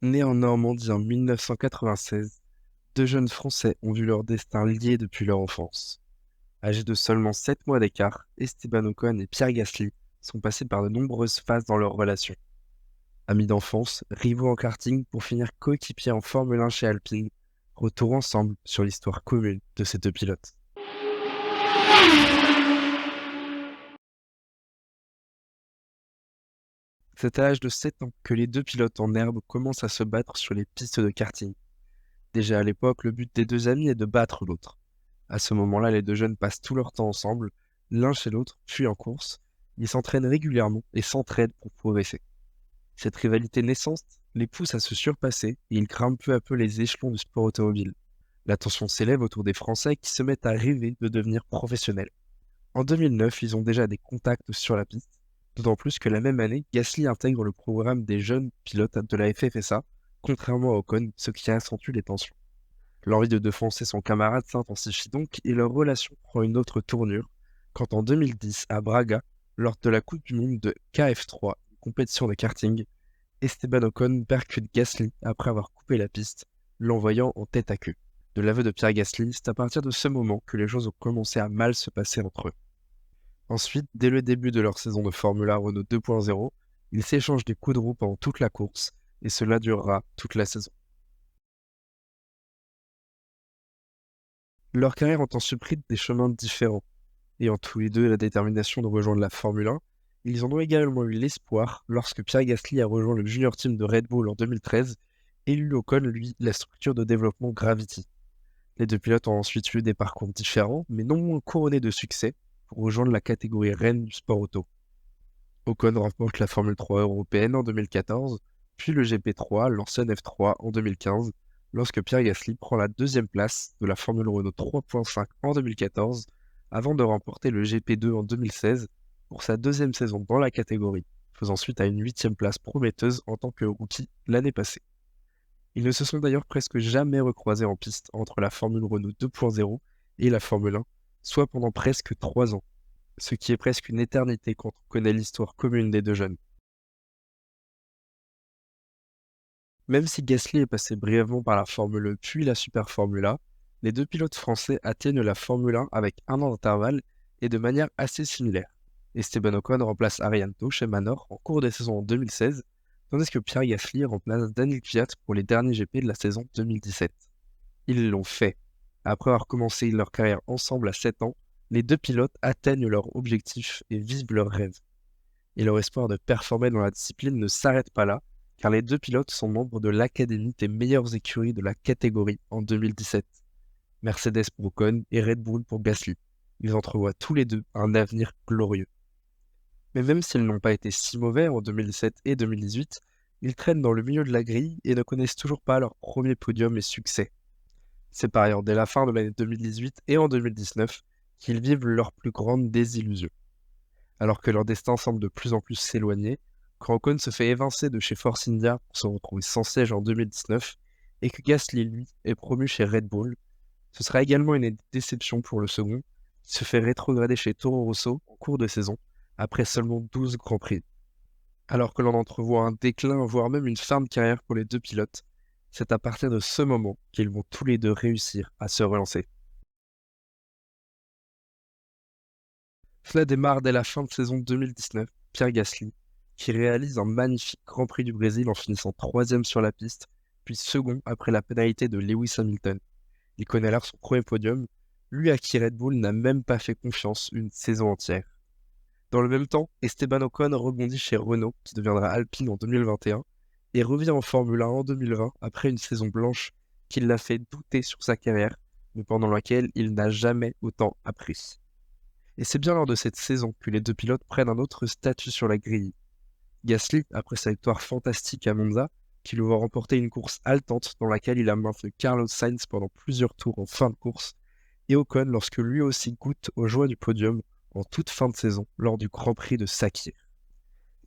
Nés en Normandie en 1996, deux jeunes Français ont vu leur destin lié depuis leur enfance. Âgés de seulement 7 mois d'écart, Esteban Ocon et Pierre Gasly sont passés par de nombreuses phases dans leur relation. Amis d'enfance, rivaux en karting pour finir coéquipiers en Formule 1 chez Alpine, retour ensemble sur l'histoire commune de ces deux pilotes. C'est à l'âge de 7 ans que les deux pilotes en herbe commencent à se battre sur les pistes de karting. Déjà à l'époque, le but des deux amis est de battre l'autre. À ce moment-là, les deux jeunes passent tout leur temps ensemble, l'un chez l'autre, puis en course. Ils s'entraînent régulièrement et s'entraident pour progresser. Cette rivalité naissante les pousse à se surpasser et ils grimpent peu à peu les échelons du sport automobile. La tension s'élève autour des Français qui se mettent à rêver de devenir professionnels. En 2009, ils ont déjà des contacts sur la piste, d'autant plus que la même année, Gasly intègre le programme des jeunes pilotes de la FFSA, contrairement à Ocon, ce qui accentue les tensions. L'envie de défoncer son camarade s'intensifie donc et leur relation prend une autre tournure quand en 2010, à Braga, lors de la Coupe du Monde de KF3, une compétition de karting, Esteban Ocon percute Gasly après avoir coupé la piste, l'envoyant en tête à queue. De l'aveu de Pierre Gasly, c'est à partir de ce moment que les choses ont commencé à mal se passer entre eux. Ensuite, dès le début de leur saison de Formule 1 Renault 2.0, ils s'échangent des coups de roue pendant toute la course et cela durera toute la saison. Leurs carrières ont ensuite pris des chemins différents. Ayant tous les deux la détermination de rejoindre la Formule 1, ils en ont également eu l'espoir lorsque Pierre Gasly a rejoint le junior team de Red Bull en 2013 et Lulu Ocon, lui, la structure de développement Gravity. Les deux pilotes ont ensuite eu des parcours différents, mais non moins couronnés de succès, pour rejoindre la catégorie reine du sport auto. Ocon remporte la Formule 3 européenne en 2014, puis le GP3, l'ancienne F3 en 2015, lorsque Pierre Gasly prend la deuxième place de la Formule Renault 3.5 en 2014, avant de remporter le GP2 en 2016 pour sa deuxième saison dans la catégorie, faisant suite à une huitième place prometteuse en tant que rookie l'année passée. Ils ne se sont d'ailleurs presque jamais recroisés en piste entre la Formule Renault 2.0 et la Formule 1, soit pendant presque 3 ans, ce qui est presque une éternité quand on connaît l'histoire commune des deux jeunes. Même si Gasly est passé brièvement par la Formule E puis la Super Formula, les deux pilotes français atteignent la Formule 1 avec un an d'intervalle et de manière assez similaire. Esteban Ocon remplace Arianto chez Manor en cours de saison en 2016, tandis que Pierre Gasly remplace Daniel Kvyat pour les derniers GP de la saison 2017. Ils l'ont fait. Après avoir commencé leur carrière ensemble à 7 ans, les deux pilotes atteignent leur objectif et vivent leurs rêves. Et leur espoir de performer dans la discipline ne s'arrête pas là, car les deux pilotes sont membres de l'Académie des meilleures écuries de la catégorie en 2017. Mercedes pour Ocon et Red Bull pour Gasly. Ils entrevoient tous les deux un avenir glorieux. Mais même s'ils n'ont pas été si mauvais en 2017 et 2018, ils traînent dans le milieu de la grille et ne connaissent toujours pas leur premier podium et succès. C'est par ailleurs dès la fin de l'année 2018 et en 2019 qu'ils vivent leur plus grande désillusion. Alors que leur destin semble de plus en plus s'éloigner, quand Ocon se fait évincer de chez Force India pour se retrouver sans siège en 2019 et que Gasly, lui, est promu chez Red Bull, ce sera également une déception pour le second, qui se fait rétrograder chez Toro Rosso en cours de saison, après seulement 12 Grands Prix. Alors que l'on entrevoit un déclin, voire même une fin de carrière pour les deux pilotes, c'est à partir de ce moment qu'ils vont tous les deux réussir à se relancer. Cela démarre dès la fin de saison 2019, Pierre Gasly, qui réalise un magnifique Grand Prix du Brésil en finissant troisième sur la piste, puis second après la pénalité de Lewis Hamilton. Il connaît alors son premier podium, lui à qui Red Bull n'a même pas fait confiance une saison entière. Dans le même temps, Esteban Ocon rebondit chez Renault, qui deviendra Alpine en 2021, et revient en Formule 1 en 2020 après une saison blanche qui l'a fait douter sur sa carrière, mais pendant laquelle il n'a jamais autant appris. Et c'est bien lors de cette saison que les deux pilotes prennent un autre statut sur la grille. Gasly, après sa victoire fantastique à Monza, qui lui va remporter une course haletante dans laquelle il a maintenu Carlos Sainz pendant plusieurs tours en fin de course, et Ocon lorsque lui aussi goûte aux joies du podium en toute fin de saison lors du Grand Prix de Sakhir.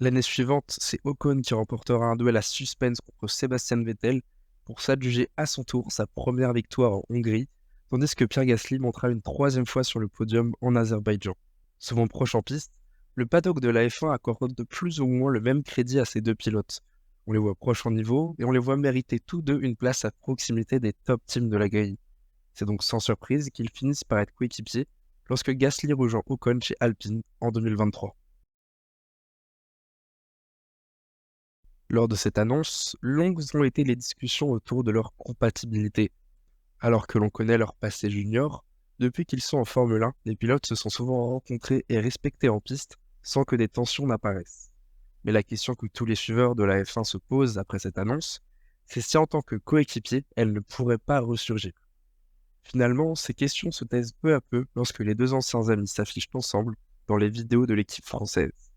L'année suivante, c'est Ocon qui remportera un duel à suspense contre Sébastien Vettel pour s'adjuger à son tour sa première victoire en Hongrie, tandis que Pierre Gasly montera une troisième fois sur le podium en Azerbaïdjan. Souvent proche en piste, le paddock de la F1 accorde de plus ou moins le même crédit à ces deux pilotes, On les voit proches en niveau et on les voit mériter tous deux une place à proximité des top teams de la grille. C'est donc sans surprise qu'ils finissent par être coéquipiers lorsque Gasly rejoint Ocon chez Alpine en 2023. Lors de cette annonce, longues ont été les discussions autour de leur compatibilité. Alors que l'on connaît leur passé junior, depuis qu'ils sont en Formule 1, les pilotes se sont souvent rencontrés et respectés en piste sans que des tensions n'apparaissent. Mais la question que tous les suiveurs de la F1 se posent après cette annonce, c'est si en tant que coéquipier, elles ne pourraient pas ressurgir. Finalement, ces questions se taisent peu à peu lorsque les deux anciens amis s'affichent ensemble dans les vidéos de l'équipe française.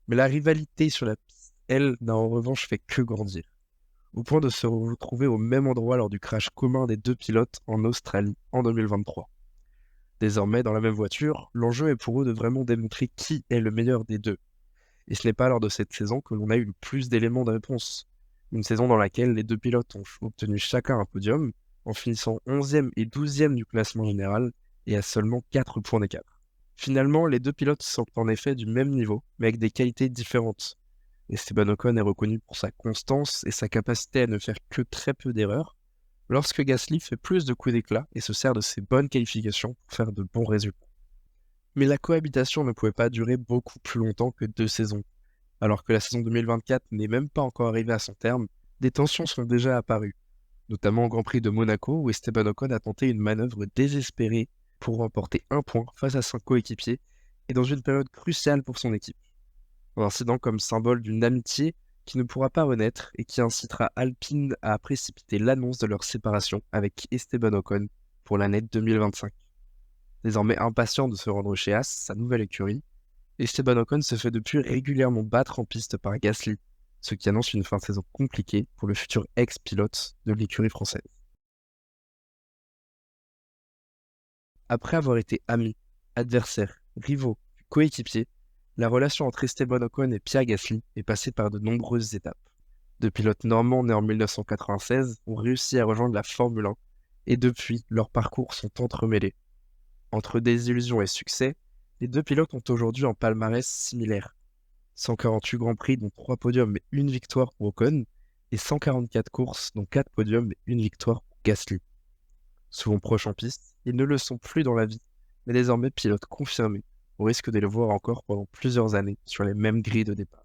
Mais la rivalité sur la piste, elle, n'a en revanche fait que grandir, au point de se retrouver au même endroit lors du crash commun des deux pilotes en Australie en 2023. Désormais, dans la même voiture, l'enjeu est pour eux de vraiment démontrer qui est le meilleur des deux. Et ce n'est pas lors de cette saison que l'on a eu le plus d'éléments de réponse. Une saison dans laquelle les deux pilotes ont obtenu chacun un podium, en finissant 11e et 12e du classement général, et à seulement 4 points d'écart. Finalement, les deux pilotes sont en effet du même niveau, mais avec des qualités différentes. Esteban Ocon est reconnu pour sa constance et sa capacité à ne faire que très peu d'erreurs, lorsque Gasly fait plus de coups d'éclat et se sert de ses bonnes qualifications pour faire de bons résultats. Mais la cohabitation ne pouvait pas durer beaucoup plus longtemps que 2 saisons. Alors que la saison 2024 n'est même pas encore arrivée à son terme, des tensions sont déjà apparues, notamment au Grand Prix de Monaco où Esteban Ocon a tenté une manœuvre désespérée pour remporter un point face à son coéquipier et dans une période cruciale pour son équipe. Un incident comme symbole d'une amitié qui ne pourra pas renaître et qui incitera Alpine à précipiter l'annonce de leur séparation avec Esteban Ocon pour l'année 2025. Désormais impatient de se rendre chez Haas, sa nouvelle écurie, Esteban Ocon se fait depuis régulièrement battre en piste par Gasly, ce qui annonce une fin de saison compliquée pour le futur ex-pilote de l'écurie française. Après avoir été amis, adversaires, rivaux, coéquipiers, la relation entre Esteban Ocon et Pierre Gasly est passée par de nombreuses étapes. Deux pilotes normands nés en 1996 ont réussi à rejoindre la Formule 1 et depuis, leurs parcours sont entremêlés. Entre désillusions et succès, les deux pilotes ont aujourd'hui un palmarès similaire. 148 Grands Prix dont 3 podiums et une victoire pour Ocon, et 144 courses dont 4 podiums et une victoire pour Gasly. Souvent proches en piste, ils ne le sont plus dans la vie, mais désormais pilotes confirmés, au risque de les voir encore pendant plusieurs années sur les mêmes grilles de départ.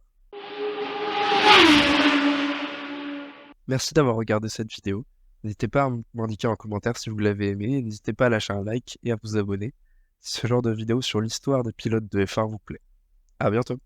Merci d'avoir regardé cette vidéo. N'hésitez pas à m'indiquer en commentaire si vous l'avez aimé, n'hésitez pas à lâcher un like et à vous abonner si ce genre de vidéo sur l'histoire des pilotes de F1 vous plaît. À bientôt.